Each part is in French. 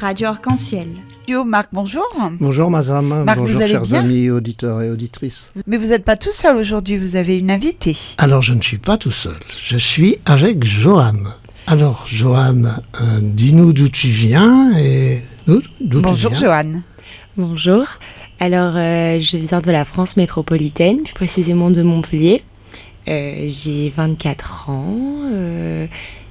Radio Arc-en-Ciel. Marc, bonjour. Bonjour Mazam, Marc, bonjour vous allez chers bien amis auditeurs et auditrices. Mais vous n'êtes pas tout seul aujourd'hui, vous avez une invitée. Alors je ne suis pas tout seul, je suis avec Joanne. Alors Joanne, dis-nous d'où tu viens et d'où Bonjour tu viens. Joanne. Bonjour, alors je viens de la France métropolitaine, plus précisément de Montpellier. J'ai 24 ans,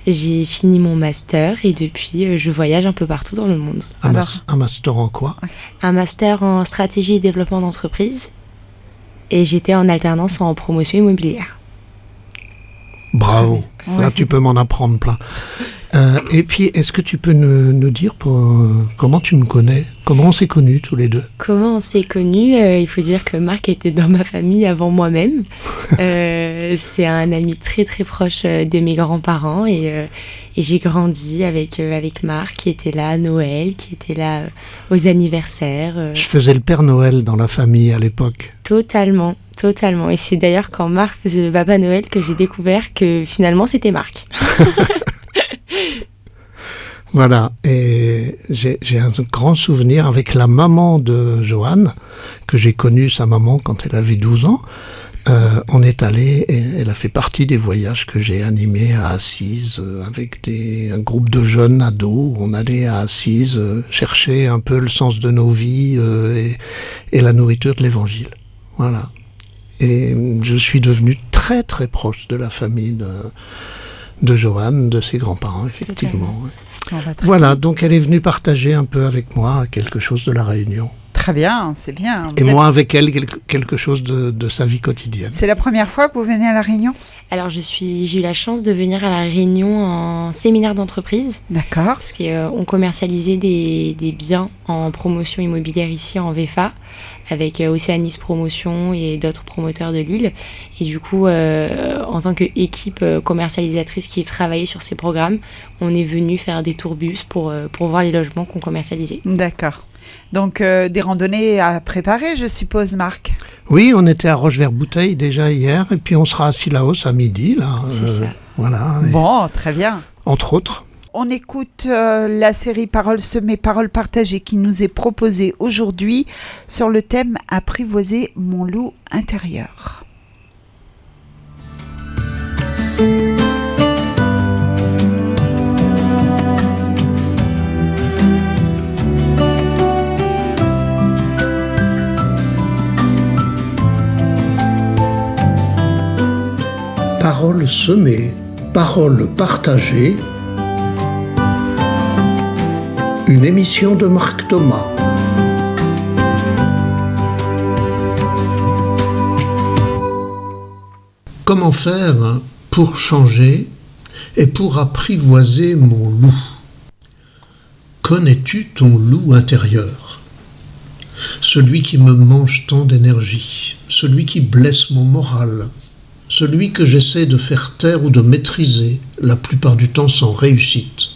j'ai fini mon master et depuis je voyage un peu partout dans le monde. Un master en quoi? Un master en stratégie et développement d'entreprise et j'étais en alternance en promotion immobilière. Bravo, Ouais. là tu peux m'en apprendre plein. Et puis est-ce que tu peux nous dire comment tu me connais? Comment on s'est connus tous les deux? Comment on s'est connus? Il faut dire que Marc était dans ma famille avant moi-même. C'est un ami très très proche de mes grands-parents et j'ai grandi avec Marc qui était là à Noël, qui était là aux anniversaires. Je faisais le Père Noël dans la famille à l'époque. Totalement. Et c'est d'ailleurs quand Marc faisait le Papa Noël que j'ai découvert que finalement c'était Marc. Voilà, et j'ai un grand souvenir avec la maman de Joanne, que j'ai connue sa maman quand elle avait 12 ans. On est allé, et elle a fait partie des voyages que j'ai animés à Assise, avec un groupe de jeunes ados. On allait à Assise chercher un peu le sens de nos vies et la nourriture de l'Évangile. Voilà. Et je suis devenu très très proche de la famille de Joanne, de ses grands-parents, effectivement. Voilà, donc elle est venue partager un peu avec moi quelque chose de la Réunion. Très bien, c'est bien. Et moi avec elle, quelque chose de sa vie quotidienne. C'est la première fois que vous venez à La Réunion? Alors j'ai eu la chance de venir à La Réunion en séminaire d'entreprise. D'accord. Parce qu'on commercialisait des biens en promotion immobilière ici en VFA, avec Océanis Promotion et d'autres promoteurs de l'île. Et du coup, en tant qu'équipe commercialisatrice qui travaillait sur ces programmes, on est venu faire des tourbus pour voir les logements qu'on commercialisait. D'accord. Donc des randonnées à préparer, je suppose, Marc? Oui, on était à Roche-Vert-Bouteille déjà hier, et puis on sera à Sillaos à midi, là. C'est ça. Voilà. Bon, très bien. Entre autres. On écoute la série Paroles semées, paroles partagées qui nous est proposée aujourd'hui sur le thème « Apprivoiser mon loup intérieur ». Paroles semées, paroles partagées. Une émission de Marc Thomas. Comment faire pour changer et pour apprivoiser mon loup? Connais-tu ton loup intérieur? Celui qui me mange tant d'énergie, celui qui blesse mon moral, celui que j'essaie de faire taire ou de maîtriser, la plupart du temps sans réussite.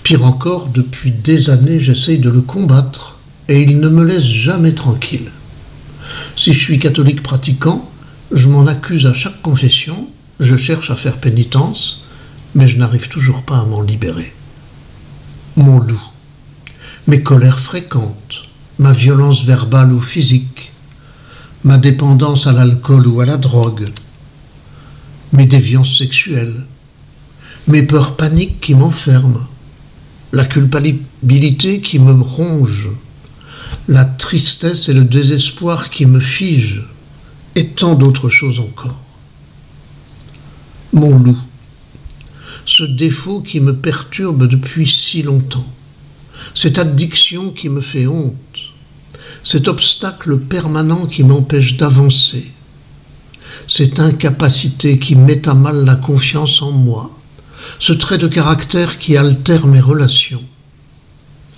Pire encore, depuis des années, j'essaye de le combattre et il ne me laisse jamais tranquille. Si je suis catholique pratiquant, je m'en accuse à chaque confession, je cherche à faire pénitence, mais je n'arrive toujours pas à m'en libérer. Mon loup, mes colères fréquentes, ma violence verbale ou physique, ma dépendance à l'alcool ou à la drogue, mes déviances sexuelles, mes peurs paniques qui m'enferment, la culpabilité qui me ronge, la tristesse et le désespoir qui me figent, et tant d'autres choses encore. Mon loup, ce défaut qui me perturbe depuis si longtemps, cette addiction qui me fait honte, cet obstacle permanent qui m'empêche d'avancer, cette incapacité qui met à mal la confiance en moi, ce trait de caractère qui altère mes relations.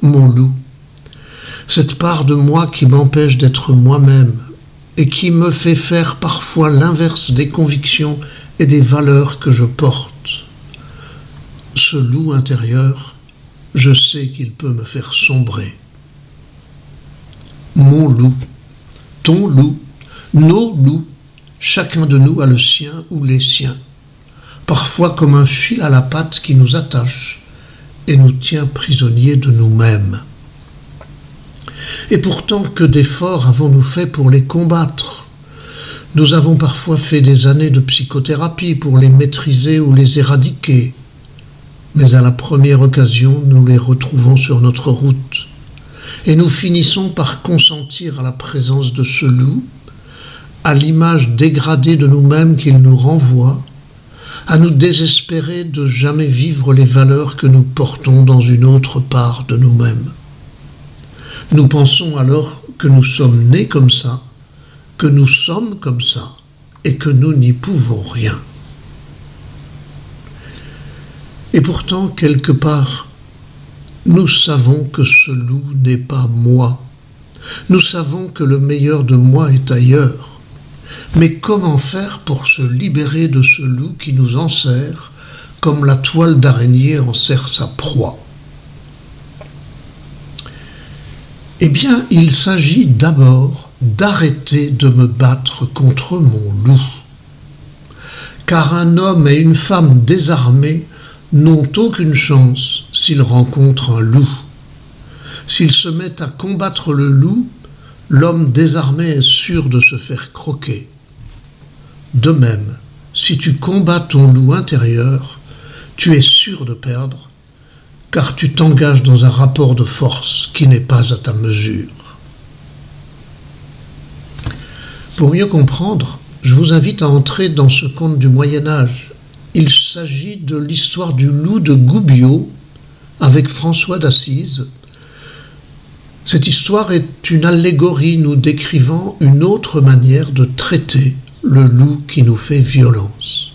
Mon loup, cette part de moi qui m'empêche d'être moi-même et qui me fait faire parfois l'inverse des convictions et des valeurs que je porte. Ce loup intérieur, je sais qu'il peut me faire sombrer. Mon loup, ton loup, nos loups, chacun de nous a le sien ou les siens, parfois comme un fil à la patte qui nous attache et nous tient prisonniers de nous-mêmes. Et pourtant, que d'efforts avons-nous fait pour les combattre ? Nous avons parfois fait des années de psychothérapie pour les maîtriser ou les éradiquer. Mais à la première occasion, nous les retrouvons sur notre route. Et nous finissons par consentir à la présence de ce loup, à l'image dégradée de nous-mêmes qu'il nous renvoie, à nous désespérer de jamais vivre les valeurs que nous portons dans une autre part de nous-mêmes. Nous pensons alors que nous sommes nés comme ça, que nous sommes comme ça, et que nous n'y pouvons rien. Et pourtant, quelque part, nous savons que ce loup n'est pas moi. Nous savons que le meilleur de moi est ailleurs. Mais comment faire pour se libérer de ce loup qui nous enserre, comme la toile d'araignée enserre sa proie ? Eh bien, il s'agit d'abord d'arrêter de me battre contre mon loup. Car un homme et une femme désarmés n'ont aucune chance s'ils rencontrent un loup. S'ils se mettent à combattre le loup, l'homme désarmé est sûr de se faire croquer. De même, si tu combats ton loup intérieur, tu es sûr de perdre, car tu t'engages dans un rapport de force qui n'est pas à ta mesure. Pour mieux comprendre, je vous invite à entrer dans ce conte du Moyen-Âge. Il s'agit de l'histoire du loup de Goubiot avec François d'Assise. Cette histoire est une allégorie nous décrivant une autre manière de traiter le loup qui nous fait violence.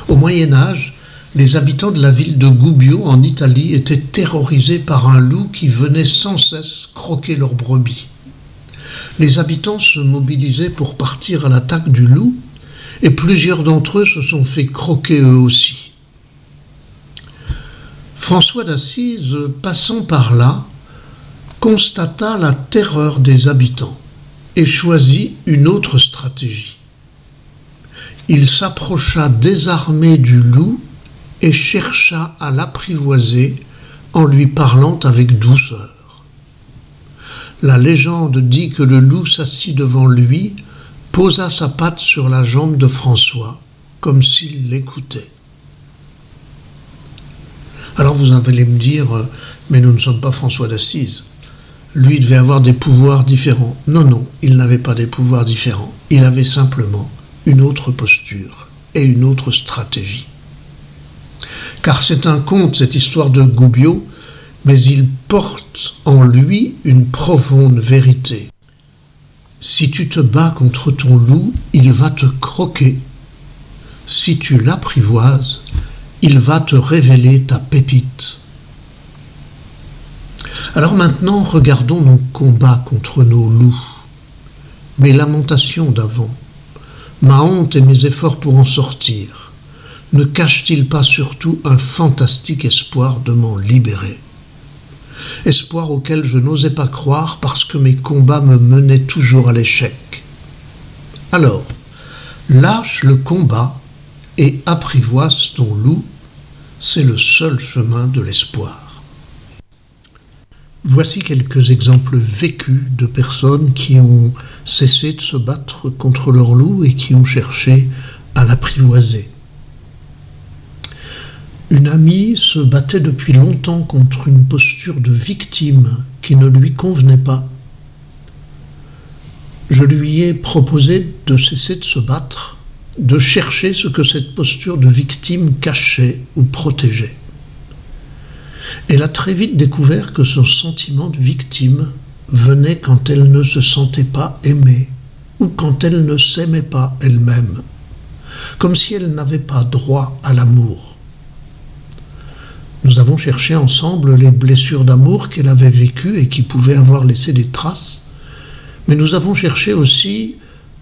Au Moyen-Âge, les habitants de la ville de Gubbio en Italie étaient terrorisés par un loup qui venait sans cesse croquer leurs brebis. Les habitants se mobilisaient pour partir à l'attaque du loup et plusieurs d'entre eux se sont fait croquer eux aussi. François d'Assise, passant par là, constata la terreur des habitants et choisit une autre stratégie. Il s'approcha désarmé du loup et chercha à l'apprivoiser en lui parlant avec douceur. La légende dit que le loup s'assit devant lui, posa sa patte sur la jambe de François, comme s'il l'écoutait. Alors vous allez me dire, mais nous ne sommes pas François d'Assise. Lui devait avoir des pouvoirs différents. Non, il n'avait pas des pouvoirs différents. Il avait simplement une autre posture et une autre stratégie. Car c'est un conte, cette histoire de Goubiot, mais il porte en lui une profonde vérité. Si tu te bats contre ton loup, il va te croquer. Si tu l'apprivoises, il va te révéler ta pépite. Alors maintenant, regardons nos combats contre nos loups. Mes lamentations d'avant, ma honte et mes efforts pour en sortir, ne cachent-ils pas surtout un fantastique espoir de m'en libérer ? Espoir auquel je n'osais pas croire parce que mes combats me menaient toujours à l'échec. Alors, lâche le combat et apprivoise ton loup, c'est le seul chemin de l'espoir. Voici quelques exemples vécus de personnes qui ont cessé de se battre contre leur loup et qui ont cherché à l'apprivoiser. Une amie se battait depuis longtemps contre une posture de victime qui ne lui convenait pas. Je lui ai proposé de cesser de se battre, de chercher ce que cette posture de victime cachait ou protégeait. Elle a très vite découvert que ce sentiment de victime venait quand elle ne se sentait pas aimée ou quand elle ne s'aimait pas elle-même, comme si elle n'avait pas droit à l'amour. Nous avons cherché ensemble les blessures d'amour qu'elle avait vécues et qui pouvaient avoir laissé des traces, mais nous avons cherché aussi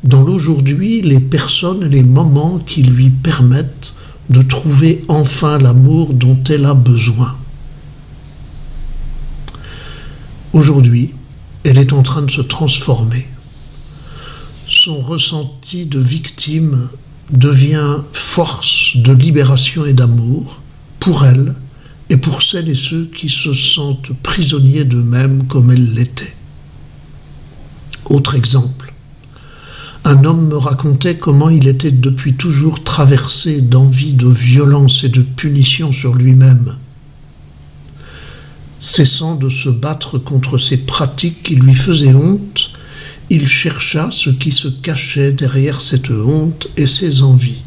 dans l'aujourd'hui les personnes, les moments qui lui permettent de trouver enfin l'amour dont elle a besoin. Aujourd'hui, elle est en train de se transformer. Son ressenti de victime devient force de libération et d'amour pour elle et pour celles et ceux qui se sentent prisonniers d'eux-mêmes comme elles l'étaient. Autre exemple. Un homme me racontait comment il était depuis toujours traversé d'envie de violence et de punition sur lui-même. Cessant de se battre contre ces pratiques qui lui faisaient honte, il chercha ce qui se cachait derrière cette honte et ces envies.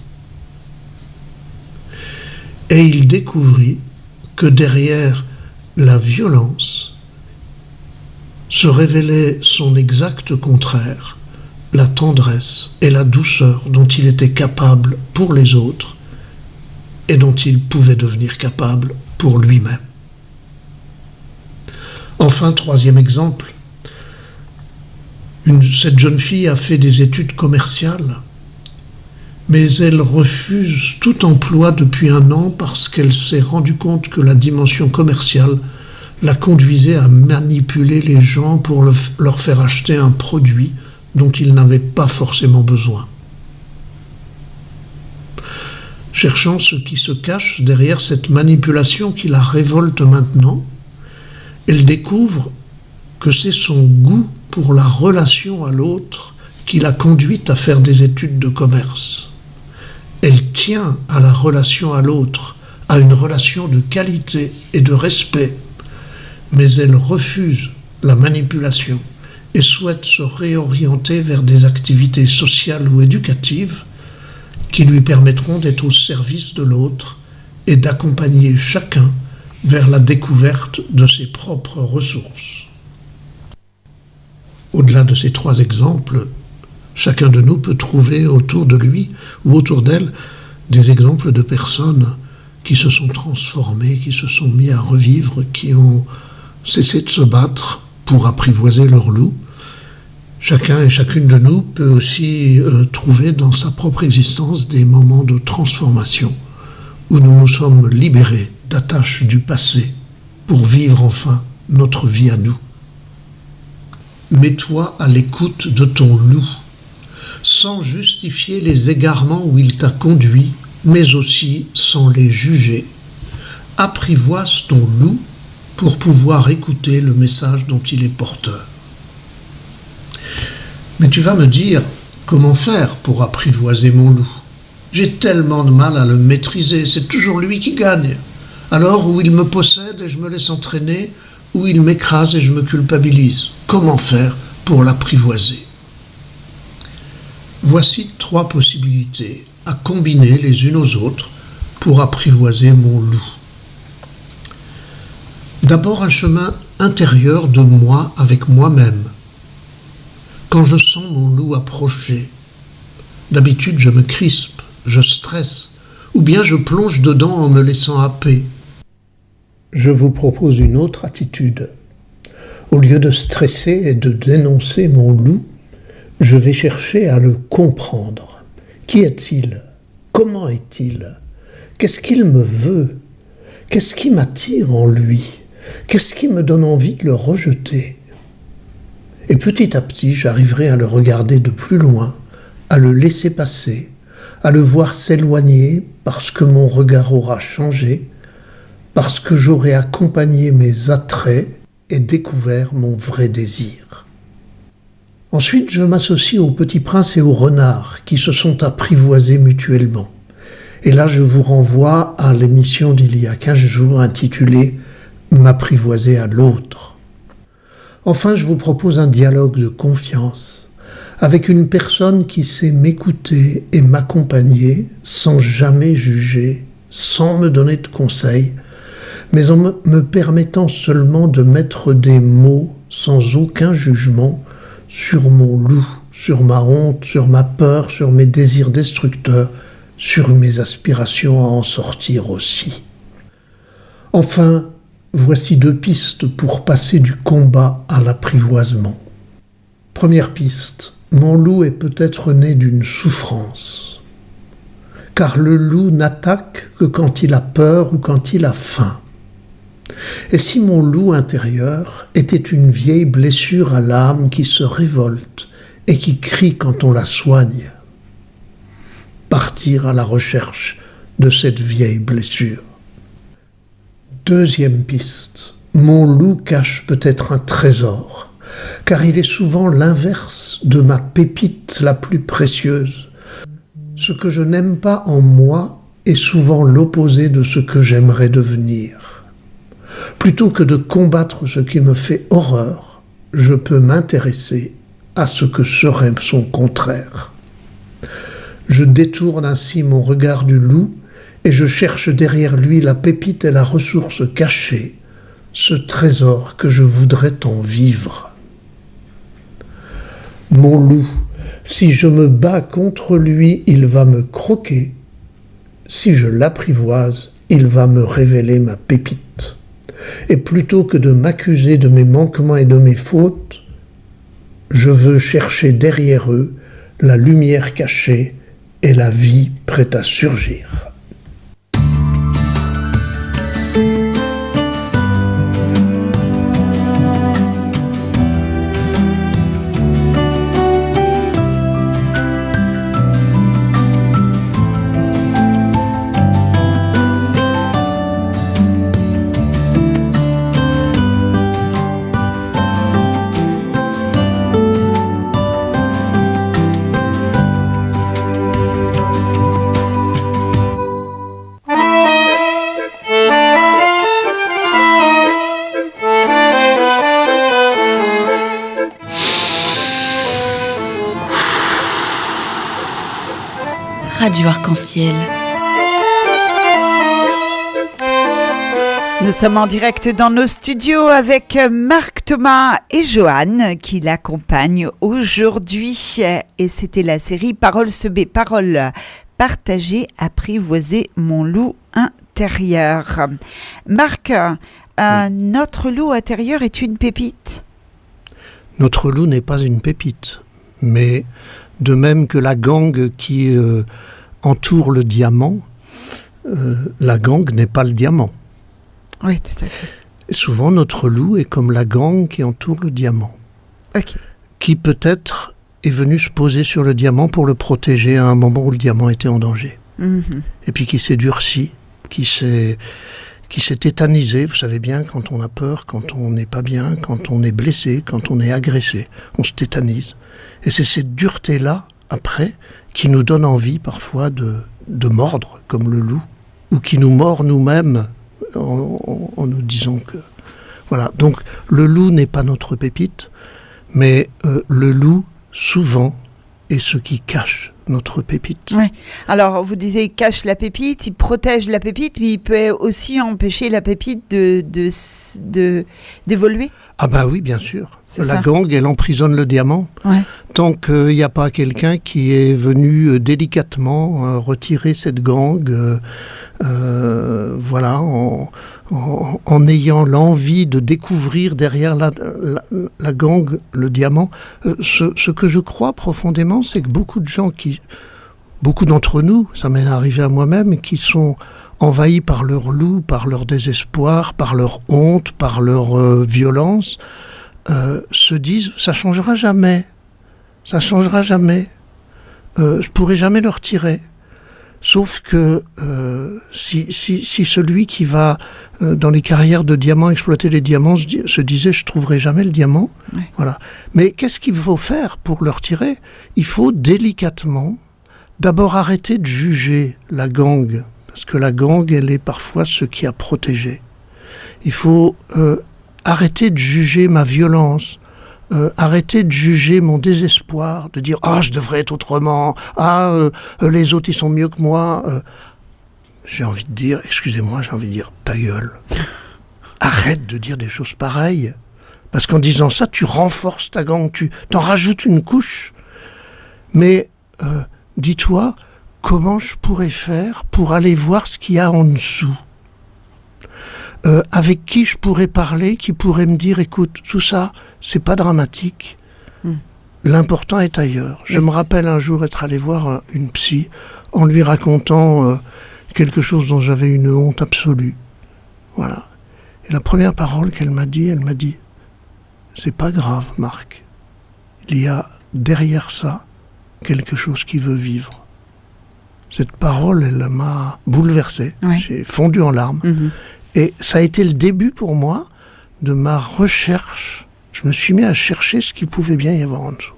Et il découvrit que derrière la violence se révélait son exact contraire, la tendresse et la douceur dont il était capable pour les autres et dont il pouvait devenir capable pour lui-même. Enfin, troisième exemple, cette jeune fille a fait des études commerciales, mais elle refuse tout emploi depuis 1 an parce qu'elle s'est rendue compte que la dimension commerciale la conduisait à manipuler les gens pour leur faire acheter un produit dont ils n'avaient pas forcément besoin. Cherchant ce qui se cache derrière cette manipulation qui la révolte maintenant, elle découvre que c'est son goût pour la relation à l'autre qui l'a conduite à faire des études de commerce. Elle tient à la relation à l'autre, à une relation de qualité et de respect, mais elle refuse la manipulation et souhaite se réorienter vers des activités sociales ou éducatives qui lui permettront d'être au service de l'autre et d'accompagner chacun vers la découverte de ses propres ressources. Au-delà de ces 3 exemples, chacun de nous peut trouver autour de lui ou autour d'elle des exemples de personnes qui se sont transformées, qui se sont mis à revivre, qui ont cessé de se battre pour apprivoiser leur loup. Chacun et chacune de nous peut aussi trouver dans sa propre existence des moments de transformation où nous nous sommes libérés d'attaches du passé pour vivre enfin notre vie à nous. Mets-toi à l'écoute de ton loup, sans justifier les égarements où il t'a conduit, mais aussi sans les juger. Apprivoise ton loup pour pouvoir écouter le message dont il est porteur. Mais tu vas me dire, comment faire pour apprivoiser mon loup ? J'ai tellement de mal à le maîtriser, c'est toujours lui qui gagne. Alors, où il me possède et je me laisse entraîner, ou il m'écrase et je me culpabilise. Comment faire pour l'apprivoiser ? Voici 3 possibilités à combiner les unes aux autres pour apprivoiser mon loup. D'abord, un chemin intérieur de moi avec moi-même. Quand je sens mon loup approcher, d'habitude je me crispe, je stresse, ou bien je plonge dedans en me laissant happer. Je vous propose une autre attitude. Au lieu de stresser et de dénoncer mon loup, je vais chercher à le comprendre. Qui est-il ? Comment est-il ? Qu'est-ce qu'il me veut ? Qu'est-ce qui m'attire en lui ? Qu'est-ce qui me donne envie de le rejeter ? Et petit à petit, j'arriverai à le regarder de plus loin, à le laisser passer, à le voir s'éloigner parce que mon regard aura changé, parce que j'aurai accompagné mes attraits et découvert mon vrai désir. Ensuite, je m'associe au petit prince et au renard qui se sont apprivoisés mutuellement. Et là, je vous renvoie à l'émission d'il y a 15 jours intitulée « M'apprivoiser à l'autre ». Enfin, je vous propose un dialogue de confiance avec une personne qui sait m'écouter et m'accompagner sans jamais juger, sans me donner de conseils, mais en me permettant seulement de mettre des mots sans aucun jugement sur mon loup, sur ma honte, sur ma peur, sur mes désirs destructeurs, sur mes aspirations à en sortir aussi. Enfin, voici 2 pistes pour passer du combat à l'apprivoisement. Première piste, mon loup est peut-être né d'une souffrance, car le loup n'attaque que quand il a peur ou quand il a faim. Et si mon loup intérieur était une vieille blessure à l'âme qui se révolte et qui crie quand on la soigne, partir à la recherche de cette vieille blessure. Deuxième piste. Mon loup cache peut-être un trésor, car il est souvent l'inverse de ma pépite la plus précieuse. Ce que je n'aime pas en moi est souvent l'opposé de ce que j'aimerais devenir. Plutôt que de combattre ce qui me fait horreur, je peux m'intéresser à ce que serait son contraire. Je détourne ainsi mon regard du loup et je cherche derrière lui la pépite et la ressource cachée, ce trésor que je voudrais en vivre. Mon loup, si je me bats contre lui, il va me croquer. Si je l'apprivoise, il va me révéler ma pépite. Et plutôt que de m'accuser de mes manquements et de mes fautes, je veux chercher derrière eux la lumière cachée et la vie prête à surgir. Radio Arc-en-Ciel. Nous sommes en direct dans nos studios avec Marc Thomas et Joanne qui l'accompagnent aujourd'hui. Et c'était la série Paroles semées, paroles partagées, apprivoiser mon loup intérieur. Marc, notre loup intérieur est une pépite. Notre loup n'est pas une pépite, mais de même que la gangue qui entoure le diamant, la gangue n'est pas le diamant. Oui, tout à fait. Et souvent, notre loup est comme la gangue qui entoure le diamant. Ok. Qui peut-être est venu se poser sur le diamant pour le protéger à un moment où le diamant était en danger. Et puis qui s'est durci, qui s'est tétanisé. Vous savez bien, quand on a peur, quand on n'est pas bien, quand on est blessé, quand on est agressé, on se tétanise. Et c'est cette dureté-là, après, qui nous donne envie parfois de mordre, comme le loup, ou qui nous mord nous-mêmes en nous disant que... Voilà, donc le loup n'est pas notre pépite, mais le loup, souvent, est ce qui cache notre pépite. Ouais. Alors, vous disiez, il cache la pépite, il protège la pépite, mais il peut aussi empêcher la pépite d'évoluer. Ah bah oui, bien sûr. C'est la ça. gangue, elle emprisonne le diamant. Ouais. Tant qu'il n'y a pas quelqu'un qui est venu délicatement retirer cette gangue, voilà, en ayant l'envie de découvrir derrière la gangue le diamant. Ce que je crois profondément, c'est que beaucoup d'entre nous, ça m'est arrivé à moi-même, qui sont envahis par leur loup, par leur désespoir, par leur honte, par leur violence, se disent « ça changera jamais, ça changera jamais, je pourrai jamais le retirer ». Sauf que si celui qui va dans les carrières de diamants exploiter les diamants se disait « je trouverai jamais le diamant ouais. », voilà. Mais qu'est-ce qu'il faut faire pour le retirer ? Il faut délicatement d'abord arrêter de juger la gangue, parce que la gangue, elle est parfois ce qui a protégé. Il faut arrêter de juger ma violence, arrêter de juger mon désespoir, de dire « ah, je devrais être autrement, les autres, ils sont mieux que moi ». J'ai envie de dire, excusez-moi, j'ai envie de dire « ta gueule ». Arrête de dire des choses pareilles. Parce qu'en disant ça, tu renforces ta gangue, tu t'en rajoutes une couche. Mais dis-toi, comment je pourrais faire pour aller voir ce qu'il y a en dessous ? Avec qui je pourrais parler, qui pourrait me dire, écoute, tout ça, c'est pas dramatique. L'important est ailleurs. Je me rappelle un jour être allé voir une psy en lui racontant quelque chose dont j'avais une honte absolue. Voilà. Et la première parole qu'elle m'a dit, c'est pas grave, Marc. Il y a derrière ça quelque chose qui veut vivre. Cette parole, elle m'a bouleversé. Ouais. J'ai fondu en larmes. Et ça a été le début pour moi de ma recherche. Je me suis mis à chercher ce qu'il pouvait bien y avoir en dessous.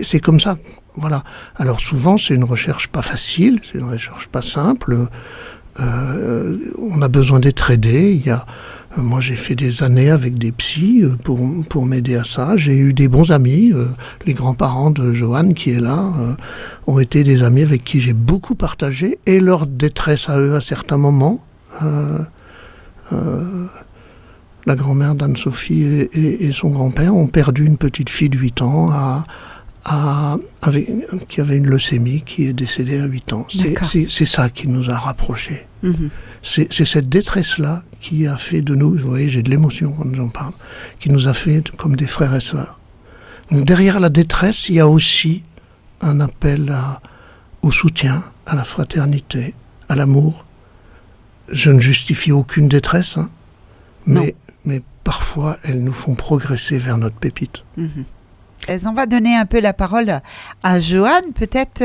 C'est comme ça, voilà. Alors souvent, c'est une recherche pas facile, c'est une recherche pas simple. On a besoin d'être aidé. Moi, j'ai fait des années avec des psys pour m'aider à ça. J'ai eu des bons amis. Les grands-parents de Joanne, qui est là, ont été des amis avec qui j'ai beaucoup partagé, et leur détresse à eux à certains moments. La grand-mère d'Anne-Sophie et son grand-père ont perdu une petite fille de 8 ans qui avait une leucémie, qui est décédée à 8 ans. C'est ça qui nous a rapprochés. Mm-hmm. C'est cette détresse-là qui a fait de nous, vous voyez, j'ai de l'émotion quand j'en parle, qui nous a fait comme des frères et sœurs. Donc derrière la détresse, il y a aussi un appel au soutien, à la fraternité, à l'amour. Je ne justifie aucune détresse, hein, mais parfois elles nous font progresser vers notre pépite. Mm-hmm. On va donner un peu la parole à Joanne, peut-être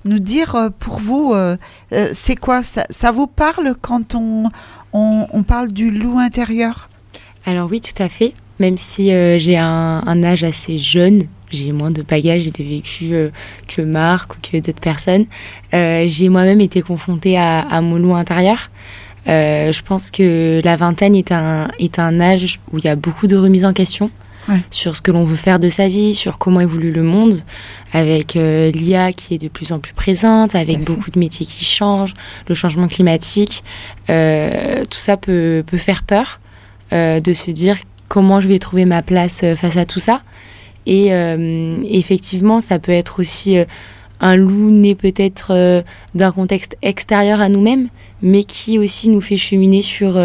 nous dire pour vous, c'est quoi ça vous parle quand on parle du loup intérieur? Alors oui, tout à fait. Même si j'ai un âge assez jeune, j'ai moins de bagages et de vécu que Marc ou que d'autres personnes, j'ai moi-même été confrontée à mon loup intérieur. Je pense que la vingtaine est un âge où il y a beaucoup de remises en question. Ouais. Sur ce que l'on veut faire de sa vie, sur comment évolue le monde, avec l'IA qui est de plus en plus présente, avec beaucoup de métiers qui changent, le changement climatique. Tout ça peut faire peur de se dire comment je vais trouver ma place face à tout ça. Et effectivement, ça peut être aussi un loup né peut-être d'un contexte extérieur à nous-mêmes, mais qui aussi nous fait cheminer sur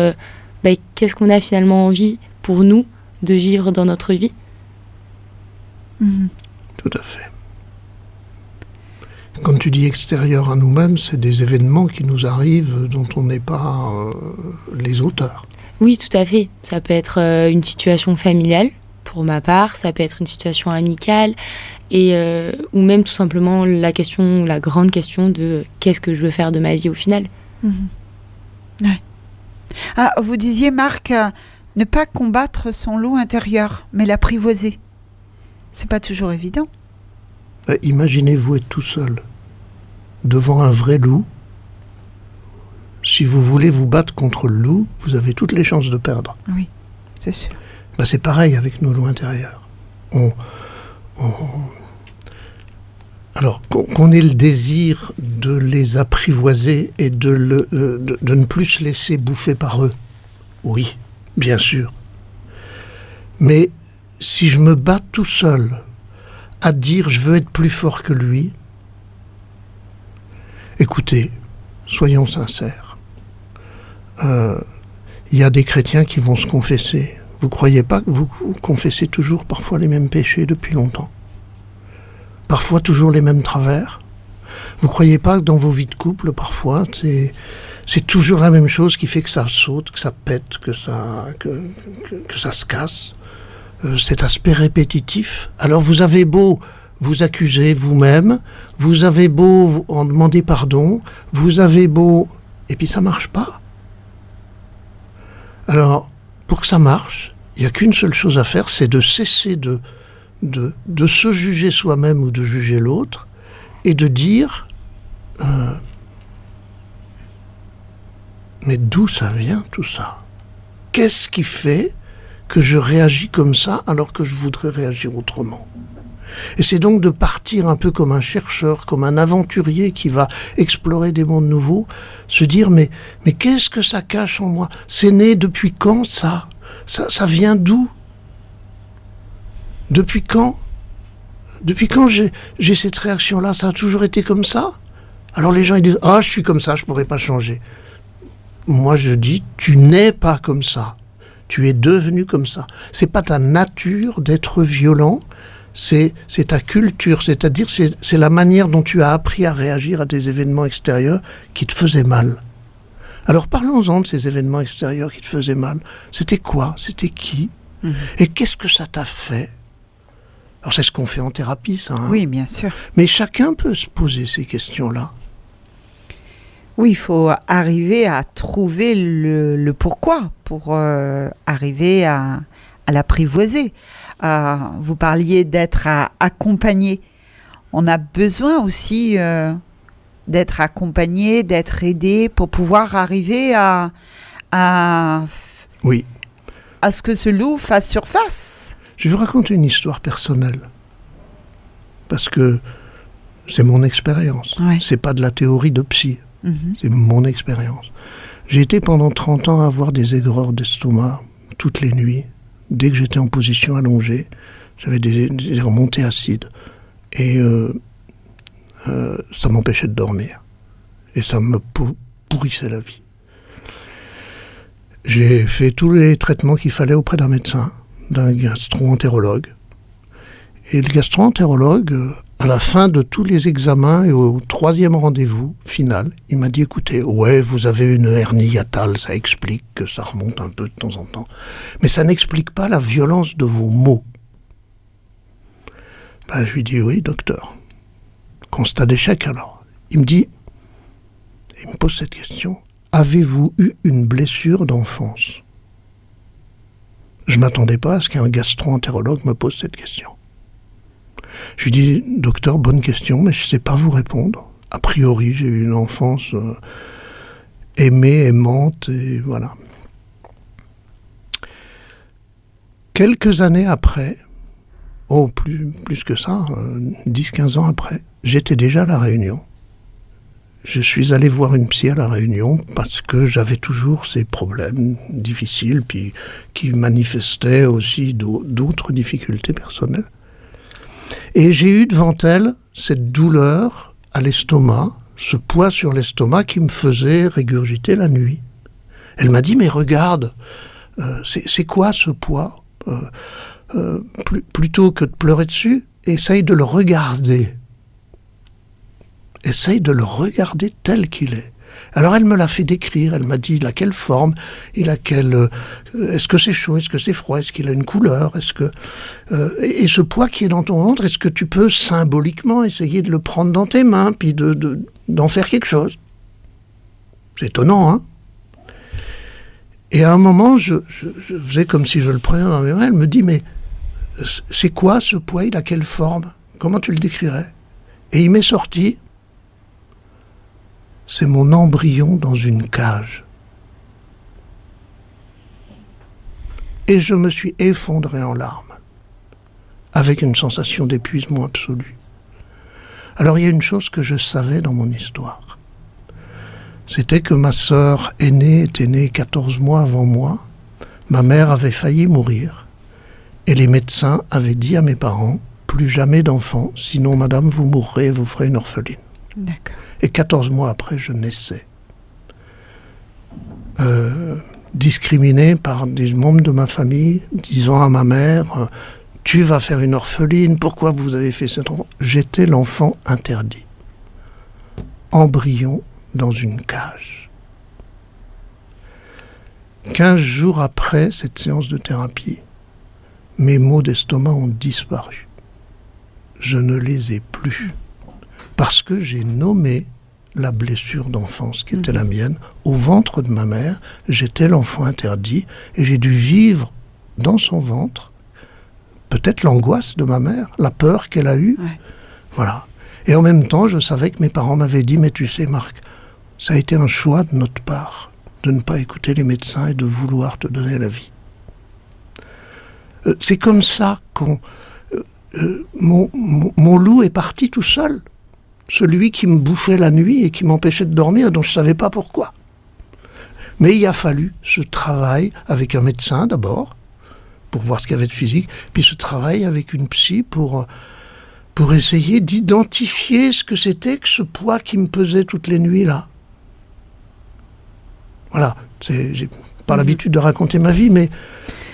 qu'est-ce qu'on a finalement envie pour nous de vivre dans notre vie. Mmh. Tout à fait. Quand tu dis extérieur à nous-mêmes, c'est des événements qui nous arrivent dont on n'est pas les auteurs. Oui, tout à fait. Ça peut être une situation familiale, pour ma part, ça peut être une situation amicale, ou même tout simplement la grande question de qu'est-ce que je veux faire de ma vie au final. Mmh. Ouais. Ah, vous disiez, Marc, ne pas combattre son loup intérieur, mais l'apprivoiser. C'est pas toujours évident. Imaginez-vous être tout seul, devant un vrai loup. Si vous voulez vous battre contre le loup, vous avez toutes les chances de perdre. Oui, c'est sûr. C'est pareil avec nos loups intérieurs. Alors, qu'on ait le désir de les apprivoiser et de ne plus se laisser bouffer par eux, oui. Bien sûr. Mais si je me bats tout seul à dire je veux être plus fort que lui, écoutez, soyons sincères. Il y a des chrétiens qui vont se confesser. Vous croyez pas que vous confessez toujours parfois les mêmes péchés depuis longtemps? Parfois toujours les mêmes travers? Vous croyez pas que dans vos vies de couple, parfois, c'est toujours la même chose qui fait que ça saute, que ça pète, que ça se casse. Cet aspect répétitif. Alors vous avez beau vous accuser vous-même, vous avez beau en demander pardon, vous avez beau... Et puis ça marche pas. Alors, pour que ça marche, il n'y a qu'une seule chose à faire, c'est de cesser de se juger soi-même ou de juger l'autre, et de dire... mais d'où ça vient tout ça? Qu'est-ce qui fait que je réagis comme ça alors que je voudrais réagir autrement? Et c'est donc de partir un peu comme un chercheur, comme un aventurier qui va explorer des mondes nouveaux, se dire mais qu'est-ce que ça cache en moi? C'est né depuis quand ça vient d'où? Depuis quand j'ai cette réaction-là? Ça a toujours été comme ça? Alors les gens ils disent je suis comme ça, je pourrais pas changer. Moi je dis tu n'es pas comme ça, tu es devenu comme ça. C'est pas ta nature d'être violent, c'est ta culture, c'est-à-dire c'est la manière dont tu as appris à réagir à des événements extérieurs qui te faisaient mal. Alors parlons-en de ces événements extérieurs qui te faisaient mal. C'était quoi? C'était qui? Et qu'est-ce que ça t'a fait? Alors c'est ce qu'on fait en thérapie, ça. Hein. Oui, bien sûr. Mais chacun peut se poser ces questions-là. Oui, il faut arriver à trouver le pourquoi pour arriver à l'apprivoiser. Vous parliez d'être accompagné. On a besoin aussi d'être accompagné, d'être aidé pour pouvoir arriver à Oui. à ce que ce loup fasse surface. Je vais vous raconter une histoire personnelle. Parce que c'est mon expérience. Ouais. C'est pas de la théorie de psy. Mhm. C'est mon expérience. J'ai été pendant 30 ans à avoir des aigreurs d'estomac toutes les nuits. Dès que j'étais en position allongée, j'avais des remontées acides. Et ça m'empêchait de dormir. Et ça me pourrissait la vie. J'ai fait tous les traitements qu'il fallait auprès d'un médecin, d'un gastro-entérologue. Et le gastro-entérologue, à la fin de tous les examens et au 3e rendez-vous final, il m'a dit, écoutez, ouais, vous avez une hernie hiatale, ça explique que ça remonte un peu de temps en temps. Mais ça n'explique pas la violence de vos maux. Ben, je lui dis, oui, docteur. Constat d'échec alors. Il me pose cette question. Avez-vous eu une blessure d'enfance ? Je ne m'attendais pas à ce qu'un gastro-entérologue me pose cette question. Je lui dis, docteur, bonne question, mais je ne sais pas vous répondre. A priori, j'ai eu une enfance aimée, aimante, et voilà. Quelques années après, plus que ça, 10-15 ans après, j'étais déjà à La Réunion. Je suis allé voir une psy à La Réunion parce que j'avais toujours ces problèmes difficiles, puis qui manifestaient aussi d'autres difficultés personnelles. Et j'ai eu devant elle cette douleur à l'estomac, ce poids sur l'estomac qui me faisait régurgiter la nuit. Elle m'a dit, mais regarde, c'est quoi ce poids ? Plutôt que de pleurer dessus, essaye de le regarder. Essaye de le regarder tel qu'il est. Alors elle me l'a fait décrire, elle m'a dit il a quelle forme, est-ce que c'est chaud, est-ce que c'est froid, est-ce qu'il a une couleur, et ce poids qui est dans ton ventre, est-ce que tu peux symboliquement essayer de le prendre dans tes mains, puis d'en faire quelque chose ? C'est étonnant, hein ? Et à un moment, je faisais comme si je le prenais dans mes mains, elle me dit mais c'est quoi ce poids, il a quelle forme ? Comment tu le décrirais ? Et il m'est sorti, c'est mon embryon dans une cage. Et je me suis effondré en larmes, avec une sensation d'épuisement absolu. Alors il y a une chose que je savais dans mon histoire. C'était que ma sœur aînée était née 14 mois avant moi. Ma mère avait failli mourir. Et les médecins avaient dit à mes parents, plus jamais d'enfants, sinon madame, vous mourrez et vous ferez une orpheline. D'accord. Et 14 mois après, je naissais. Discriminé par des membres de ma famille, disant à ma mère, tu vas faire une orpheline, pourquoi vous avez fait cet enfant ? J'étais l'enfant interdit. Embryon dans une cage. 15 jours après cette séance de thérapie, mes maux d'estomac ont disparu. Je ne les ai plus. Parce que j'ai nommé la blessure d'enfance qui était la mienne. Au ventre de ma mère, j'étais l'enfant interdit et j'ai dû vivre dans son ventre peut-être l'angoisse de ma mère, la peur qu'elle a eue. Ouais. Voilà. Et en même temps, je savais que mes parents m'avaient dit, mais tu sais Marc, ça a été un choix de notre part de ne pas écouter les médecins et de vouloir te donner la vie. C'est comme ça mon loup est parti tout seul. Celui qui me bouffait la nuit et qui m'empêchait de dormir, dont je ne savais pas pourquoi. Mais il a fallu ce travail avec un médecin d'abord, pour voir ce qu'il y avait de physique, puis ce travail avec une psy pour essayer d'identifier ce que c'était que ce poids qui me pesait toutes les nuits là. Voilà, j'ai pas l'habitude de raconter ma vie, mais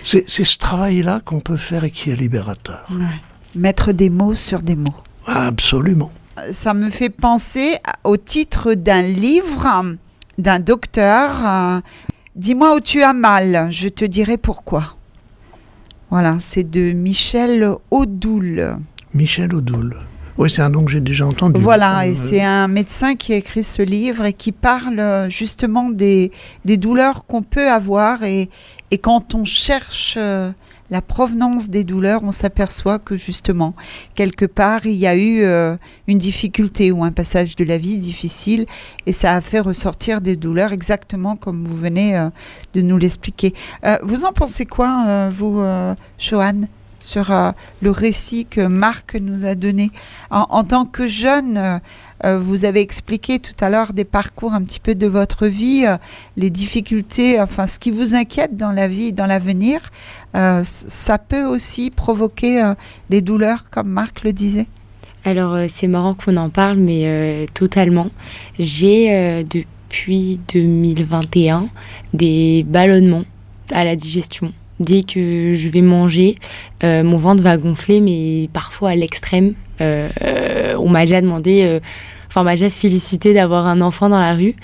c'est ce travail-là qu'on peut faire et qui est libérateur. Ouais. Mettre des mots sur des mots. Absolument. Ça me fait penser au titre d'un livre d'un docteur. Dis-moi où tu as mal, je te dirai pourquoi. Voilà, c'est de Michel Odoul. Michel Odoul. Oui, c'est un nom que j'ai déjà entendu. Voilà, et c'est un médecin qui a écrit ce livre et qui parle justement des douleurs qu'on peut avoir et quand on cherche la provenance des douleurs, on s'aperçoit que justement, quelque part, il y a eu une difficulté ou un passage de la vie difficile et ça a fait ressortir des douleurs exactement comme vous venez de nous l'expliquer. Vous en pensez quoi, vous, Joanne, sur le récit que Marc nous a donné en tant que jeune? Vous avez expliqué tout à l'heure des parcours un petit peu de votre vie, les difficultés, enfin ce qui vous inquiète dans la vie, dans l'avenir, ça peut aussi provoquer des douleurs, comme Marc le disait. Alors c'est marrant qu'on en parle, mais totalement. J'ai depuis 2021 des ballonnements à la digestion. Dès que je vais manger, mon ventre va gonfler, mais parfois à l'extrême. On m'a déjà demandé, on m'a déjà félicité d'avoir un enfant dans la rue,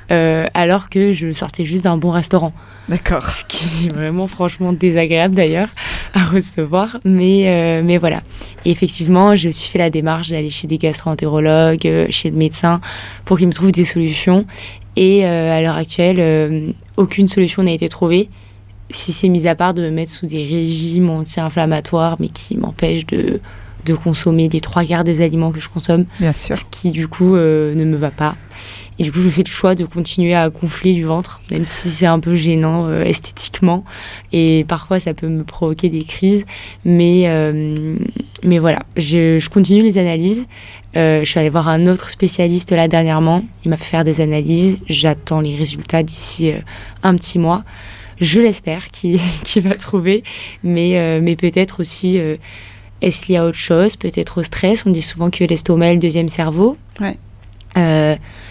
alors que je sortais juste d'un bon restaurant. D'accord. Ce qui est vraiment franchement désagréable d'ailleurs à recevoir, mais voilà. Et effectivement, j'ai aussi fait la démarche d'aller chez des gastro-entérologues, chez le médecin, pour qu'ils me trouvent des solutions. Et à l'heure actuelle, aucune solution n'a été trouvée. Si c'est mis à part de me mettre sous des régimes anti-inflammatoires, mais qui m'empêchent de consommer les 3/4 des aliments que je consomme. Bien sûr. Ce qui, du coup, ne me va pas. Et du coup, je fais le choix de continuer à gonfler du ventre, même si c'est un peu gênant esthétiquement. Et parfois, ça peut me provoquer des crises. Mais voilà, je continue les analyses. Je suis allée voir un autre spécialiste là dernièrement. Il m'a fait faire des analyses. J'attends les résultats d'ici un petit mois. Je l'espère qu'il va trouver, mais peut-être aussi, est-ce lié à autre chose, peut-être au stress. On dit souvent que l'estomac est le deuxième cerveau. Ouais.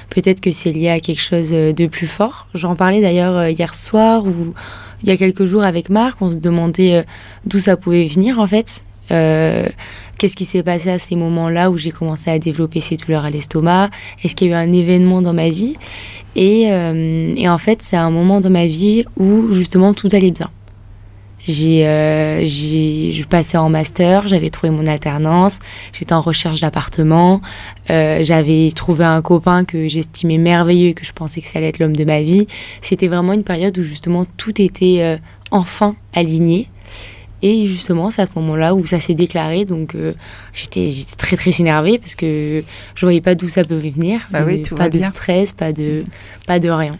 Peut-être que c'est lié à quelque chose de plus fort. J'en parlais d'ailleurs hier soir ou il y a quelques jours avec Marc. On se demandait d'où ça pouvait venir en fait. Qu'est-ce qui s'est passé à ces moments-là où j'ai commencé à développer ces douleurs à l'estomac? Est-ce qu'il y a eu un événement dans ma vie? Et en fait, c'est un moment dans ma vie où justement tout allait bien. Je passais en master, j'avais trouvé mon alternance, j'étais en recherche d'appartement, j'avais trouvé un copain que j'estimais merveilleux et que je pensais que ça allait être l'homme de ma vie. C'était vraiment une période où justement tout était enfin aligné. Et justement, c'est à ce moment-là où ça s'est déclaré. Donc, j'étais très, très énervée parce que je voyais pas d'où ça pouvait venir. Bah oui, tout pas va de bien. stress, pas de rien.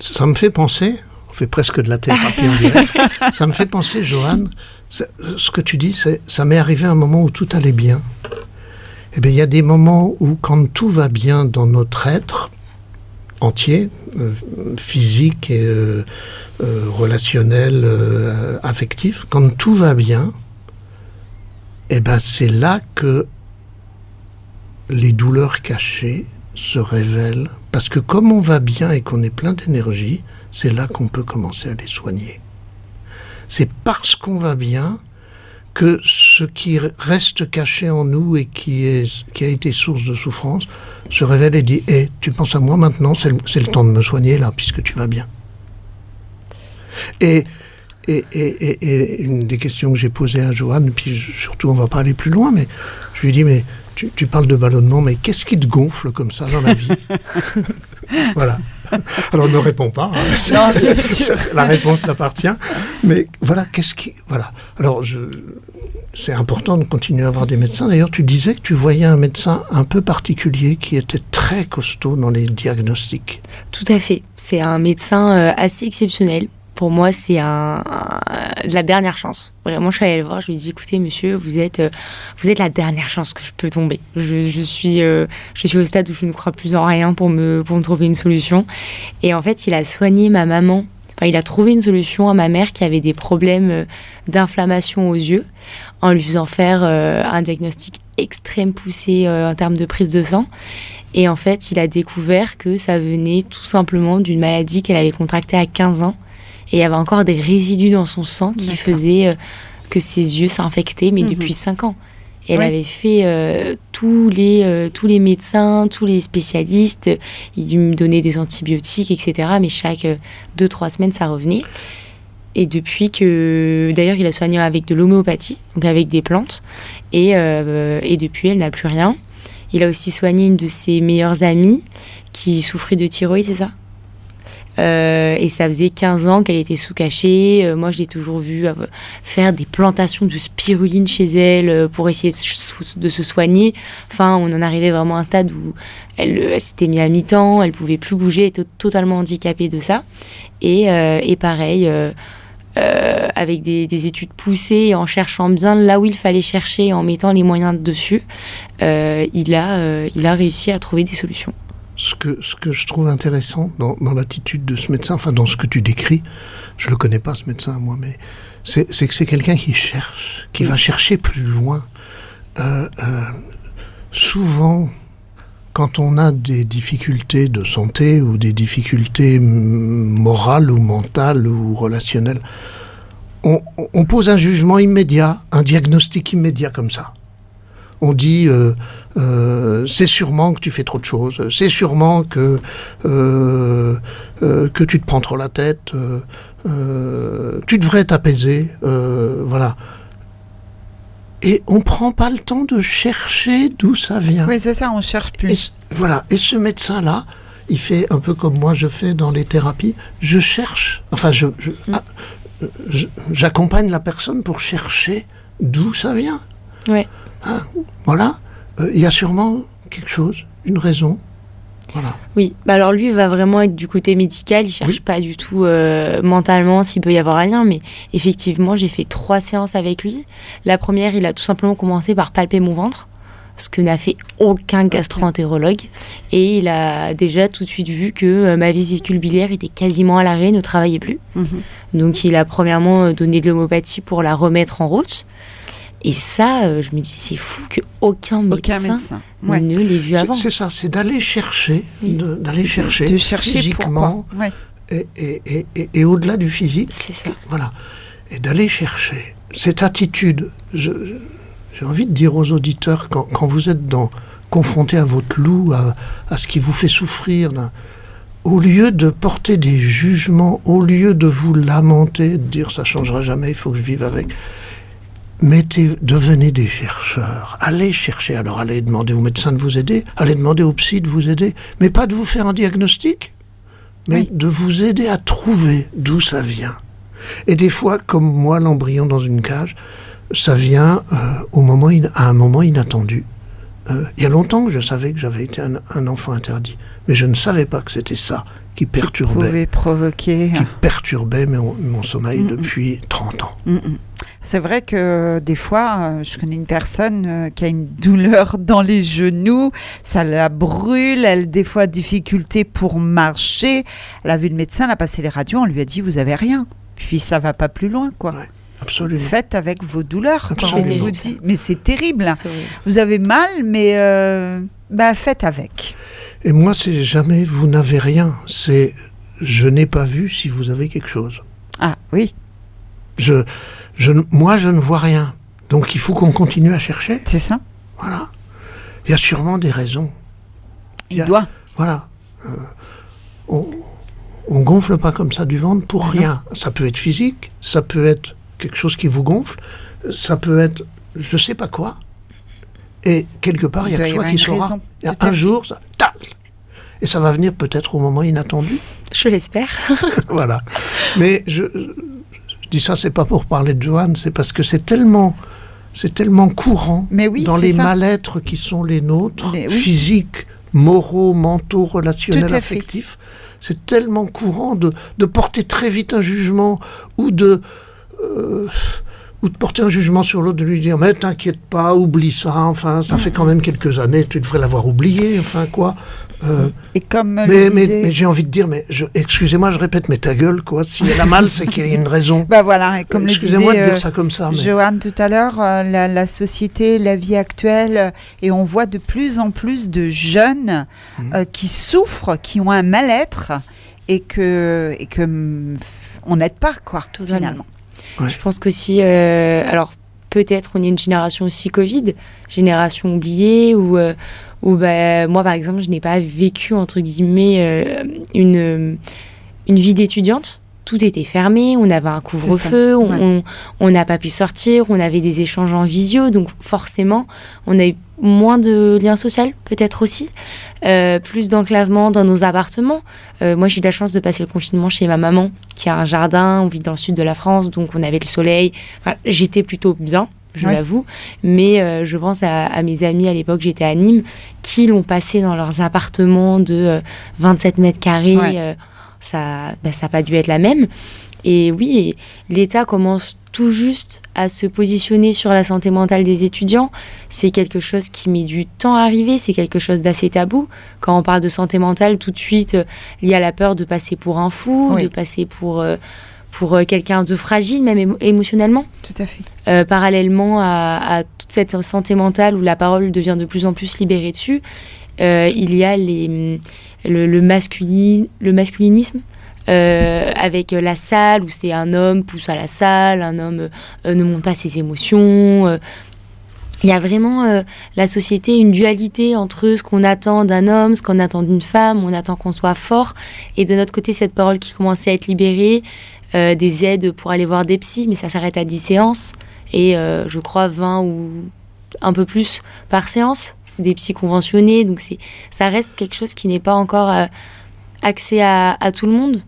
Ça me fait penser, on fait presque de la thérapie en direct, ça me fait penser, Joanne, ce que tu dis, ça m'est arrivé à un moment où tout allait bien. Eh bien, il y a des moments où, quand tout va bien dans notre être entier, physique et relationnel, affectif, quand tout va bien, eh ben c'est là que les douleurs cachées se révèlent. Parce que comme on va bien et qu'on est plein d'énergie, c'est là qu'on peut commencer à les soigner. C'est parce qu'on va bien que ce qui reste caché en nous et qui a été source de souffrance se révèle et dit « tu penses à moi maintenant, c'est le temps de me soigner là, puisque tu vas bien. » Et une des questions que j'ai posées à Joanne, puis surtout on va pas aller plus loin, mais je lui ai dit « mais tu parles de ballonnement, mais qu'est-ce qui te gonfle comme ça dans la vie ?» Voilà. Alors ne réponds pas. Hein. Non, bien sûr. La réponse t'appartient. Mais voilà, voilà. Alors c'est important de continuer à avoir des médecins. D'ailleurs, tu disais que tu voyais un médecin un peu particulier qui était très costaud dans les diagnostics. Tout à fait. C'est un médecin assez exceptionnel. Pour moi, c'est la dernière chance. Vraiment, je suis allée le voir, je lui ai dit, écoutez, monsieur, vous êtes la dernière chance que je peux tomber. Je suis au stade où je ne crois plus en rien pour me trouver une solution. Et en fait, il a soigné ma maman. Enfin, il a trouvé une solution à ma mère qui avait des problèmes d'inflammation aux yeux, en lui faisant faire un diagnostic extrême poussé en termes de prise de sang. Et en fait, il a découvert que ça venait tout simplement d'une maladie qu'elle avait contractée à 15 ans. Et il y avait encore des résidus dans son sang qui faisaient que ses yeux s'infectaient, mais depuis 5 ans. Et elle avait fait tous les médecins, tous les spécialistes. Ils lui me donnaient des antibiotiques, etc. Mais chaque 2-3 semaines, ça revenait. Et depuis que, d'ailleurs, il a soigné avec de l'homéopathie, donc avec des plantes. Et depuis, elle n'a plus rien. Il a aussi soigné une de ses meilleures amies qui souffrait de thyroïde, c'est ça ? Et ça faisait 15 ans qu'elle était sous cachet. Moi, je l'ai toujours vue faire des plantations de spiruline chez elle pour essayer de se soigner. Enfin, on en arrivait vraiment à un stade où elle s'était mise à mi-temps, elle pouvait plus bouger, elle était totalement handicapée de ça. Et pareil, avec des études poussées, en cherchant bien là où il fallait chercher, en mettant les moyens dessus, il a réussi à trouver des solutions. Ce que je trouve intéressant dans l'attitude de ce médecin, enfin dans ce que tu décris, je le connais pas ce médecin moi, mais c'est que c'est quelqu'un qui cherche, qui va chercher plus loin. Souvent, quand on a des difficultés de santé ou des difficultés morales ou mentales ou relationnelles, on pose un jugement immédiat, un diagnostic immédiat comme ça. On dit c'est sûrement que tu fais trop de choses, c'est sûrement que tu te prends trop la tête, tu devrais t'apaiser, voilà. Et on prend pas le temps de chercher d'où ça vient. Oui, c'est ça, on cherche plus. Voilà. Et ce médecin-là, il fait un peu comme moi je fais dans les thérapies. Je cherche, enfin, j'accompagne la personne pour chercher d'où ça vient. Ouais. Hein, voilà. Il y a sûrement quelque chose, une raison. Voilà. Oui, alors lui va vraiment être du côté médical, il cherche pas du tout mentalement s'il peut y avoir un lien, mais effectivement j'ai fait 3 séances avec lui. La première, il a tout simplement commencé par palper mon ventre, ce que n'a fait aucun gastro-entérologue, et il a déjà tout de suite vu que ma vésicule biliaire était quasiment à l'arrêt, ne travaillait plus. Donc il a premièrement donné de l'homéopathie pour la remettre en route. Et ça, je me dis, c'est fou qu'aucun médecin ne l'ait vu avant. C'est ça, c'est d'aller chercher, d'aller chercher, de chercher physiquement, et au-delà du physique, c'est ça. Voilà, et d'aller chercher cette attitude. J'ai envie de dire aux auditeurs, quand vous êtes confrontés à votre loup, à ce qui vous fait souffrir, au lieu de porter des jugements, au lieu de vous lamenter, de dire ça changera jamais, il faut que je vive avec. Devenez des chercheurs. Allez chercher. Alors, allez demander au médecin de vous aider. Allez demander au psy de vous aider. Mais pas de vous faire un diagnostic. Mais de vous aider à trouver d'où ça vient. Et des fois, comme moi, l'embryon dans une cage, ça vient à un moment inattendu. Il y a longtemps que je savais que j'avais été un enfant interdit. Mais je ne savais pas que c'était ça qui perturbait. Qui perturbait mon sommeil depuis 30 ans. C'est vrai que des fois, je connais une personne qui a une douleur dans les genoux, ça la brûle, elle a des fois difficulté pour marcher. Elle a vu le médecin, elle a passé les radios, on lui a dit vous avez rien. Puis ça va pas plus loin, quoi. Ouais, absolument. Faites avec vos douleurs. Absolument. On vous dit, mais c'est terrible. Vous avez mal, mais faites avec. Et moi, c'est jamais vous n'avez rien. C'est je n'ai pas vu si vous avez quelque chose. Ah oui. Moi, je ne vois rien. Donc, il faut qu'on continue à chercher. C'est ça. Voilà. Il y a sûrement des raisons. Il doit. Voilà. On gonfle pas comme ça du ventre pour rien. Ça peut être physique, ça peut être quelque chose qui vous gonfle, ça peut être je sais pas quoi. Et quelque part, il y a que toi qui saura. Il y a un jour, ça, tac, et ça va venir peut-être au moment inattendu. Je l'espère. Voilà. Mais je dis ça, c'est pas pour parler de Joanne, c'est parce que c'est tellement courant dans les mal-être qui sont les nôtres, physiques, moraux, mentaux, relationnels, affectifs. C'est tellement courant de porter très vite un jugement ou de porter un jugement sur l'autre, de lui dire mais t'inquiète pas, oublie ça, enfin ça fait quand même quelques années, tu devrais l'avoir oublié, enfin quoi. Et comme mais j'ai envie de dire, excusez-moi, je répète, mais ta gueule, quoi. Si elle a mal, c'est qu'il y a une raison. Voilà, et comme excusez-moi de dire ça comme ça. Mais... Joanne, tout à l'heure, la société, la vie actuelle, et on voit de plus en plus de jeunes qui souffrent, qui ont un mal-être, et que on n'aide pas, quoi, finalement. Ouais. Je pense qu'aussi, alors peut-être on est une génération aussi Covid, génération oubliée, où moi par exemple je n'ai pas vécu entre guillemets une vie d'étudiante, tout était fermé, on avait un couvre-feu, on n'a pas pu sortir, on avait des échanges en visio, donc forcément, on a eu moins de liens sociaux, peut-être aussi, plus d'enclavement dans nos appartements. Moi, j'ai eu la chance de passer le confinement chez ma maman, qui a un jardin, on vit dans le sud de la France, donc on avait le soleil. Enfin, j'étais plutôt bien, je l'avoue, mais je pense à mes amis à l'époque, j'étais à Nîmes, qui l'ont passé dans leurs appartements de 27 mètres carrés. Ça n'a pas dû être la même. Et oui, l'État commence tout juste à se positionner sur la santé mentale des étudiants. C'est quelque chose qui met du temps à arriver, c'est quelque chose d'assez tabou. Quand on parle de santé mentale, tout de suite, il y a la peur de passer pour un fou, de passer pour quelqu'un de fragile, même émotionnellement. Tout à fait. Parallèlement à toute cette santé mentale où la parole devient de plus en plus libérée dessus, il y a le masculinisme, avec la salle, où c'est un homme pousse à la salle, un homme ne montre pas ses émotions. Il y a vraiment la société, une dualité entre ce qu'on attend d'un homme, ce qu'on attend d'une femme, on attend qu'on soit fort, et de notre côté, cette parole qui commence à être libérée, des aides pour aller voir des psys, mais ça s'arrête à 10 séances, et je crois 20 ou un peu plus par séance, des psys conventionnés, donc ça reste quelque chose qui n'est pas encore accès à tout le monde.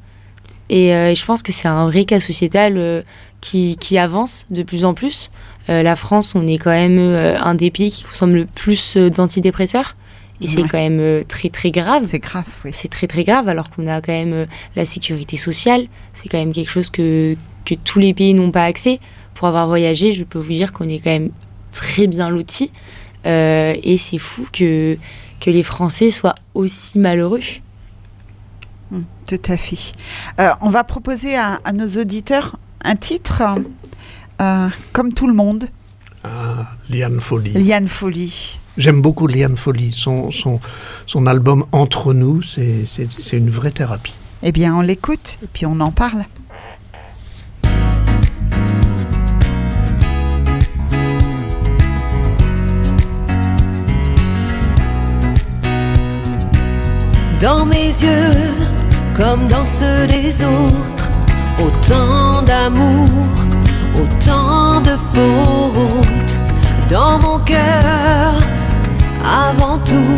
Et je pense que c'est un vrai cas sociétal qui avance de plus en plus. La France, on est quand même un des pays qui consomme le plus d'antidépresseurs. Et c'est quand même très très grave. C'est grave, oui. C'est très très grave, alors qu'on a quand même la sécurité sociale. C'est quand même quelque chose que tous les pays n'ont pas accès. Pour avoir voyagé, je peux vous dire qu'on est quand même très bien lotis. Et c'est fou que les Français soient aussi malheureux. Tout à fait. On va proposer à nos auditeurs un titre, comme tout le monde. Liane Folly. Liane Folly. J'aime beaucoup Liane Folly. Son album Entre nous, c'est une vraie thérapie. Eh bien, on l'écoute et puis on en parle. Dans mes yeux, comme dans ceux des autres, autant d'amour, autant de fautes. Dans mon cœur, avant tout,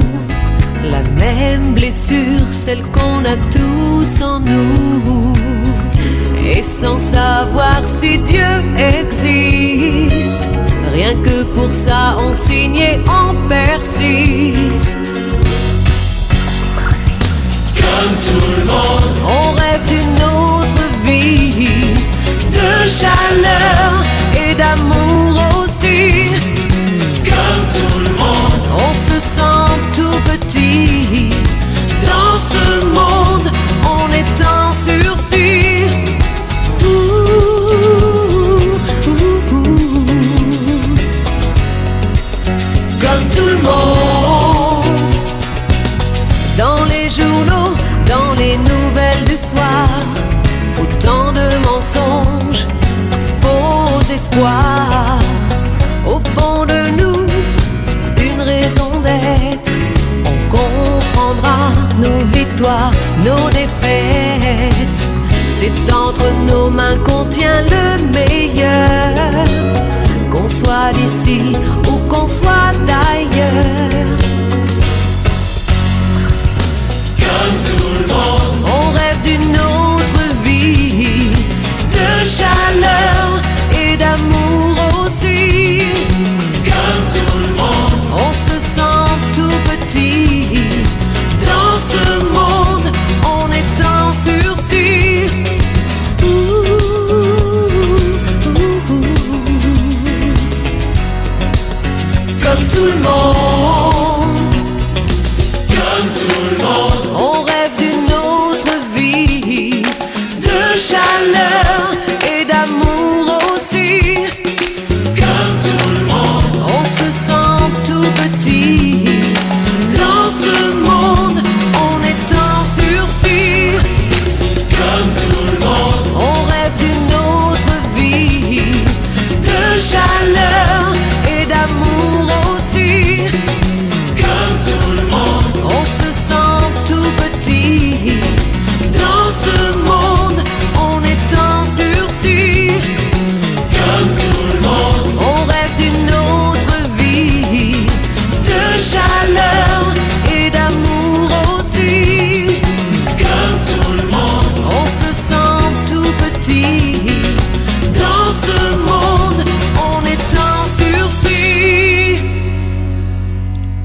la même blessure, celle qu'on a tous en nous. Et sans savoir si Dieu existe, rien que pour ça on signe et on persiste. Comme tout le monde, on rêve d'une autre vie, de chaleur et d'amour aussi. Comme tout le monde, on se sent tout petit. Dans ce monde, on est en sursis. Comme tout le monde, dans les journaux, dans les nouvelles du soir, autant de mensonges, faux espoirs. Au fond de nous, une raison d'être. On comprendra nos victoires, nos défaites. C'est entre nos mains qu'on tient le meilleur. Qu'on soit d'ici ou qu'on soit d'ailleurs. Comme tout le monde, on rêve d'une autre vie, de chaleur et d'amour aussi. Comme tout le monde, on se sent tout petit. Dans ce monde, on est en sursis. Comme tout le monde, comme tout le monde, on rêve d'une autre vie, de chaleur et d'amour aussi. Comme tout le monde, on se sent tout petit. Dans ce monde, on est en sursis. Comme tout le monde, on rêve d'une autre vie, de chaleur et d'amour aussi.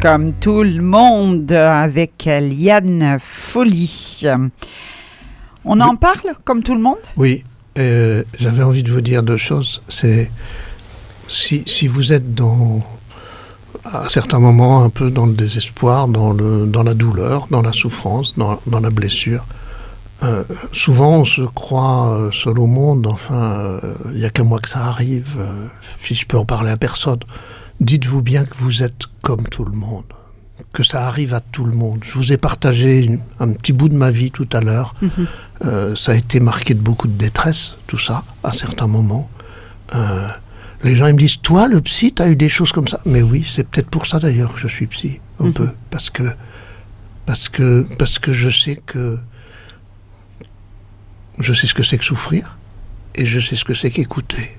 Comme tout le monde avec Liane Folly. On en parle comme tout le monde ? Oui, j'avais envie de vous dire deux choses. C'est si vous êtes à certains moments un peu dans le désespoir, dans la douleur, dans la souffrance, dans la blessure, souvent on se croit seul au monde, enfin, il n'y a qu'à moi que ça arrive, si je peux en parler à personne. Dites-vous bien que vous êtes comme tout le monde, que ça arrive à tout le monde. Je vous ai partagé un petit bout de ma vie tout à l'heure. Ça a été marqué de beaucoup de détresse, tout ça, à certains moments. Les gens ils me disent, toi, le psy, t'as eu des choses comme ça. Mais oui, c'est peut-être pour ça d'ailleurs que je suis psy, un peu. Parce que je sais ce que c'est que souffrir, et je sais ce que c'est qu'écouter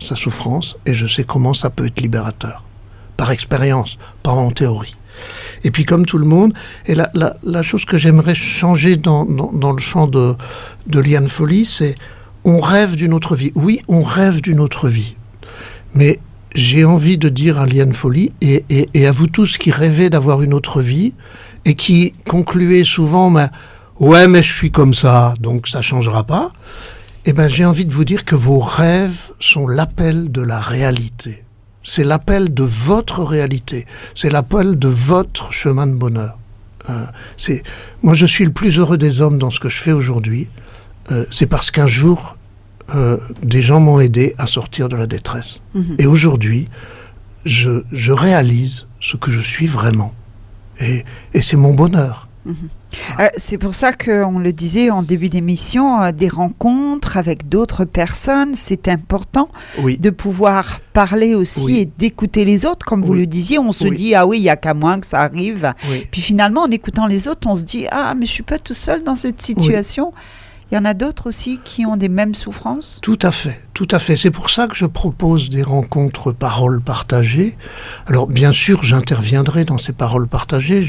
sa souffrance, et je sais comment ça peut être libérateur. Par expérience, pas en théorie. Et puis comme tout le monde, et la chose que j'aimerais changer dans le champ de Liane Folly, c'est on rêve d'une autre vie. Oui, on rêve d'une autre vie. Mais j'ai envie de dire à Liane Folly, et à vous tous qui rêvez d'avoir une autre vie, et qui concluez souvent, ouais, mais je suis comme ça, donc ça changera pas. Eh ben, j'ai envie de vous dire que vos rêves sont l'appel de la réalité. C'est l'appel de votre réalité. C'est l'appel de votre chemin de bonheur. Moi, je suis le plus heureux des hommes dans ce que je fais aujourd'hui. C'est parce qu'un jour, des gens m'ont aidé à sortir de la détresse. Et aujourd'hui, je réalise ce que je suis vraiment. Et c'est mon bonheur. C'est pour ça qu'on le disait en début d'émission, des rencontres avec d'autres personnes, c'est important de pouvoir parler aussi et d'écouter les autres. Comme vous le disiez, on se dit, ah oui, il n'y a qu'à moi que ça arrive. Puis finalement, en écoutant les autres, on se dit, ah, mais je ne suis pas tout seul dans cette situation. Il y en a d'autres aussi qui ont des mêmes souffrances ? Tout à fait, tout à fait. C'est pour ça que je propose des rencontres paroles partagées. Alors, bien sûr, j'interviendrai dans ces paroles partagées,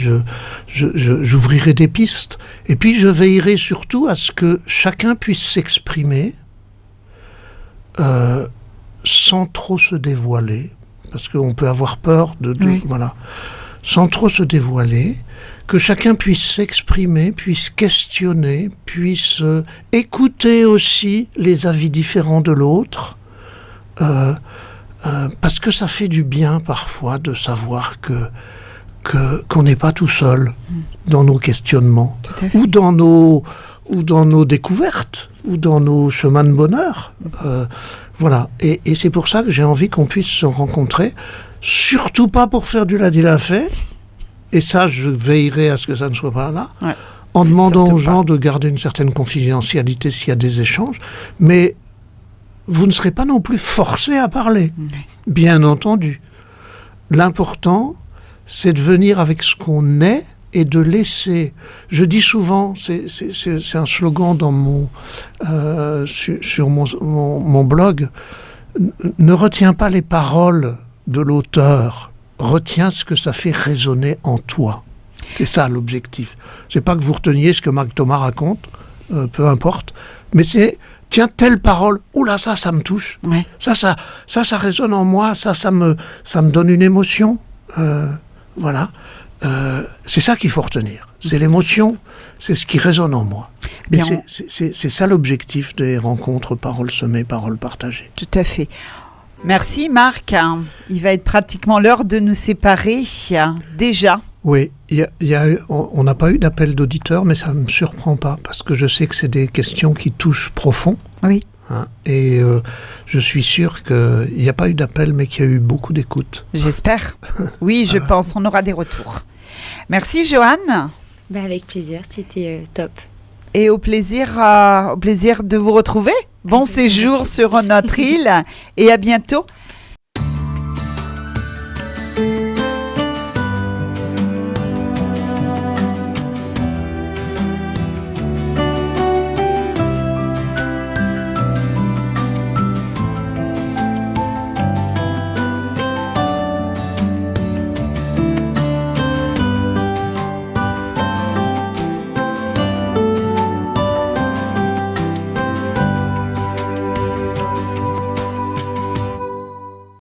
j'ouvrirai des pistes, et puis je veillerai surtout à ce que chacun puisse s'exprimer sans trop se dévoiler, parce qu'on peut avoir peur voilà, sans trop se dévoiler, que chacun puisse s'exprimer, puisse questionner, puisse écouter aussi les avis différents de l'autre, parce que ça fait du bien parfois de savoir qu'on n'est pas tout seul dans nos questionnements, ou dans nos découvertes, ou dans nos chemins de bonheur. Voilà, et c'est pour ça que j'ai envie qu'on puisse se rencontrer, surtout pas pour faire du l'a-dit-l'a-fait. Et ça, je veillerai à ce que ça ne soit pas là, en demandant aux gens de garder une certaine confidentialité s'il y a des échanges. Mais vous ne serez pas non plus forcés à parler, bien entendu. L'important, c'est de venir avec ce qu'on est et de laisser. Je dis souvent, c'est un slogan dans sur mon blog, ne retiens pas les paroles de l'auteur, retiens ce que ça fait résonner en toi. C'est ça l'objectif. C'est pas que vous reteniez ce que Marc Thomas raconte, peu importe, mais c'est tiens, telle parole, oula, ça me touche. Ça résonne en moi, ça me donne une émotion. Voilà. C'est ça qu'il faut retenir. C'est l'émotion, c'est ce qui résonne en moi. Et c'est ça l'objectif des rencontres paroles semées, paroles partagées. Tout à fait. Merci Marc. Il va être pratiquement l'heure de nous séparer déjà. Oui, on n'a pas eu d'appel d'auditeur, mais ça ne me surprend pas, parce que je sais que c'est des questions qui touchent profond. Oui. Et je suis sûr qu'il n'y a pas eu d'appel, mais qu'il y a eu beaucoup d'écoute. J'espère. Oui, je pense. On aura des retours. Merci Joanne. Avec plaisir, c'était top. Et au plaisir de vous retrouver. Bon séjour sur notre île et à bientôt.